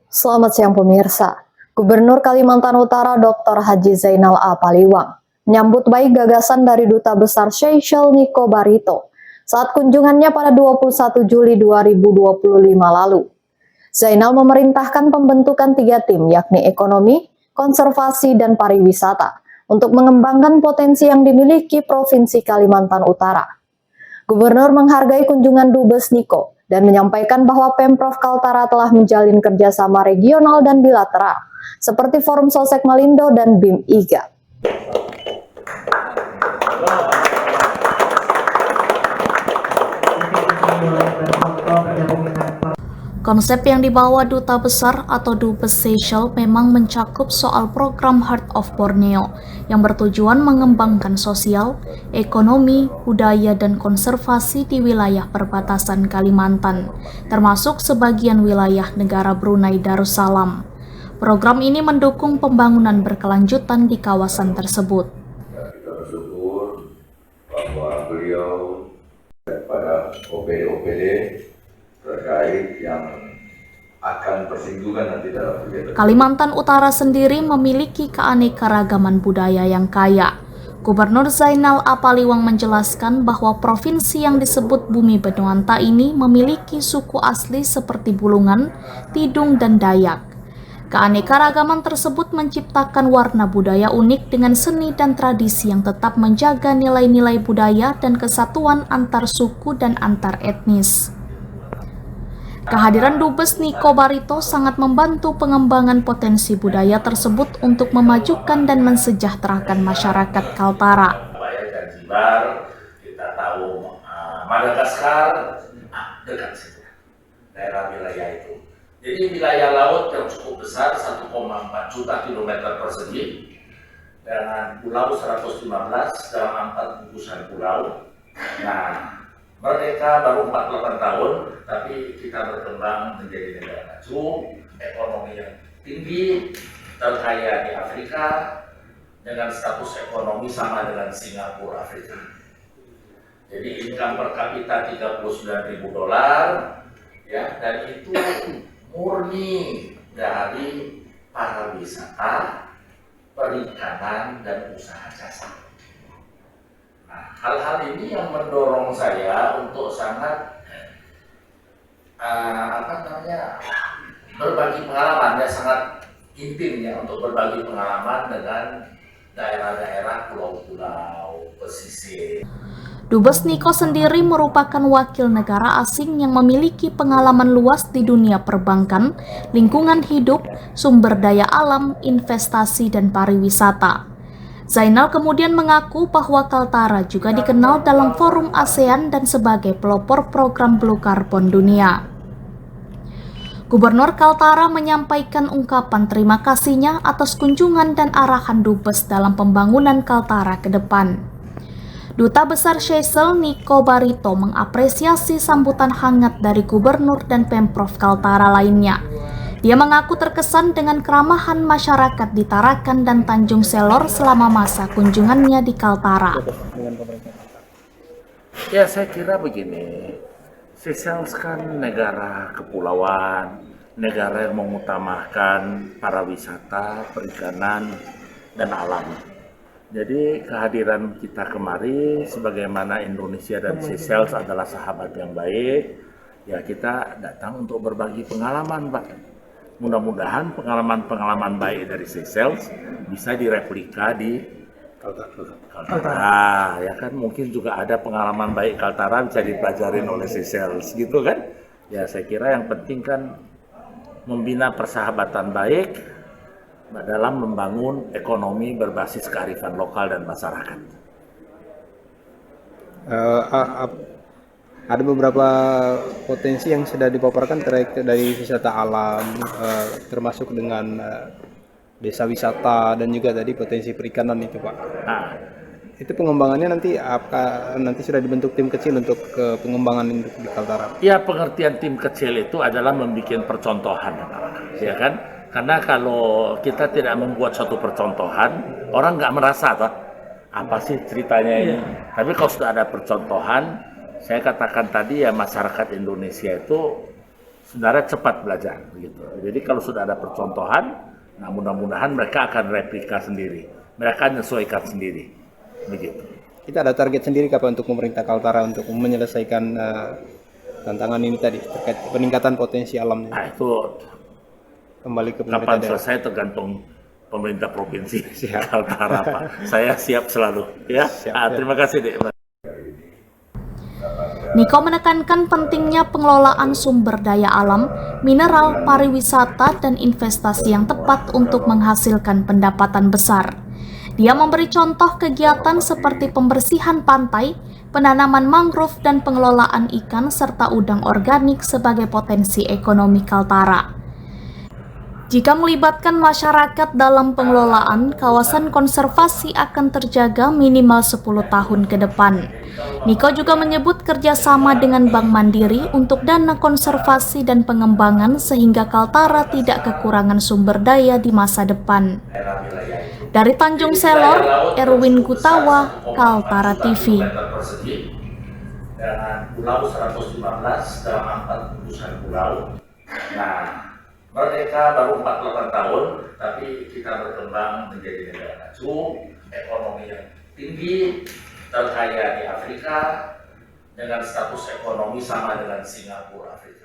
Selamat siang pemirsa. Gubernur Kalimantan Utara Dr. Haji Zainal A. Paliwang menyambut baik gagasan dari Duta Besar Seychelles Niko Barito saat kunjungannya pada 21 Juli 2025 lalu. Zainal memerintahkan pembentukan 3 tim yakni ekonomi, konservasi, dan pariwisata untuk mengembangkan potensi yang dimiliki Provinsi Kalimantan Utara. Gubernur menghargai kunjungan Dubes Niko dan menyampaikan bahwa Pemprov Kaltara telah menjalin kerjasama regional dan bilateral, seperti Forum Sosek Malindo dan BIM IGA. Konsep yang dibawa Duta Besar atau Dubes Seychelles memang mencakup soal program Heart of Borneo yang bertujuan mengembangkan sosial, ekonomi, budaya, dan konservasi di wilayah perbatasan Kalimantan, termasuk sebagian wilayah negara Brunei Darussalam. Program ini mendukung pembangunan berkelanjutan di kawasan tersebut. Kita bersyukur bahwa beliau pada OPD-OPD terkait yang akan bersinggungan nanti dalam kegiatan. Kalimantan Utara sendiri memiliki keanekaragaman budaya yang kaya. Gubernur Zainal A. Paliwang menjelaskan bahwa provinsi yang disebut Bumi Benuanta ini memiliki suku asli seperti Bulungan, Tidung, dan Dayak. Keanekaragaman tersebut menciptakan warna budaya unik dengan seni dan tradisi yang tetap menjaga nilai-nilai budaya dan kesatuan antar suku dan antar etnis. Kehadiran Dubes Niko Barito sangat membantu pengembangan potensi budaya tersebut untuk memajukan dan mensejahterakan masyarakat Kaltara. Zanzibar, kita tahu Madagaskar, dekat situ, daerah wilayah itu. Jadi wilayah laut yang cukup besar, 1,4 juta kilometer persegi, dengan pulau 115 dalam 4 gugusan pulau. Nah, merdeka baru 48 tahun, tapi kita berkembang menjadi negara maju, ekonomi yang tinggi, terkaya di Afrika, dengan status ekonomi sama dengan Singapura Afrika. Jadi income per kapita $39.000, ya, dan itu murni dari pariwisata, perikanan, dan usaha jasa. Nah, hal-hal ini yang mendorong saya untuk sangat berbagi pengalaman, ya, sangat intim ya, untuk berbagi pengalaman dengan daerah-daerah pulau-pulau pesisir. Dubes Niko sendiri merupakan wakil negara asing yang memiliki pengalaman luas di dunia perbankan, lingkungan hidup, sumber daya alam, investasi, dan pariwisata. Zainal kemudian mengaku bahwa Kaltara juga dikenal dalam forum ASEAN dan sebagai pelopor program Blue Carbon dunia. Gubernur Kaltara menyampaikan ungkapan terima kasihnya atas kunjungan dan arahan Dubes dalam pembangunan Kaltara ke depan. Duta Besar Seychelles Niko Barito mengapresiasi sambutan hangat dari Gubernur dan Pemprov Kaltara lainnya. Dia mengaku terkesan dengan keramahan masyarakat di Tarakan dan Tanjung Selor selama masa kunjungannya di Kaltara. Ya, saya kira begini, Seychelles kan negara kepulauan, negara yang mengutamakan pariwisata, perikanan, dan alam. Jadi kehadiran kita kemari, sebagaimana Indonesia dan Seychelles adalah sahabat yang baik, ya kita datang untuk berbagi pengalaman, Pak. Mudah-mudahan pengalaman-pengalaman baik dari Seychelles bisa direplika di Kaltara. Ya kan, mungkin juga ada pengalaman baik Kaltara bisa dipelajarin oleh Seychelles, gitu kan? Ya, saya kira yang penting kan membina persahabatan baik dalam membangun ekonomi berbasis kearifan lokal dan masyarakat. Ada beberapa potensi yang sudah dipaparkan dari wisata alam, termasuk dengan desa wisata dan juga tadi potensi perikanan itu, Pak. Nah, itu pengembangannya nanti sudah dibentuk tim kecil untuk pengembangan di Kaltara. ya, pengertian tim kecil itu adalah membuat percontohan, ya kan? Karena kalau kita tidak membuat suatu percontohan, orang nggak merasa toh apa sih ceritanya ini. Tapi kalau sudah ada percontohan, saya katakan tadi ya, masyarakat Indonesia itu sebenarnya cepat belajar gitu. Jadi kalau sudah ada percontohan, nah mudah-mudahan mereka akan replika sendiri, mereka menyesuaikan sendiri, begitu. Kita ada target sendiri kapan untuk pemerintah Kaltara untuk menyelesaikan tantangan ini tadi terkait peningkatan potensi alamnya. Nah itu Kembali ke kapan pemerintah daerah. selesai tergantung pemerintah provinsi Kaltara Pak. Saya siap selalu ya. Terima kasih Dek. Niko menekankan pentingnya pengelolaan sumber daya alam, mineral, pariwisata, dan investasi yang tepat untuk menghasilkan pendapatan besar. Dia memberi contoh kegiatan seperti pembersihan pantai, penanaman mangrove, dan pengelolaan ikan serta udang organik sebagai potensi ekonomi Kaltara. Jika melibatkan masyarakat dalam pengelolaan, kawasan konservasi akan terjaga minimal 10 tahun ke depan. Niko juga menyebut kerjasama dengan Bank Mandiri untuk dana konservasi dan pengembangan sehingga Kaltara tidak kekurangan sumber daya di masa depan. Dari Tanjung Selor, Erwin Gutawa, Kaltara TV. Dengan pulau 115 dalam 4 gugusan pulau. Nah, merdeka baru 48 tahun, tapi kita berkembang menjadi negara maju, ekonomi yang tinggi, terkaya di Afrika, dengan status ekonomi sama dengan Singapura Afrika.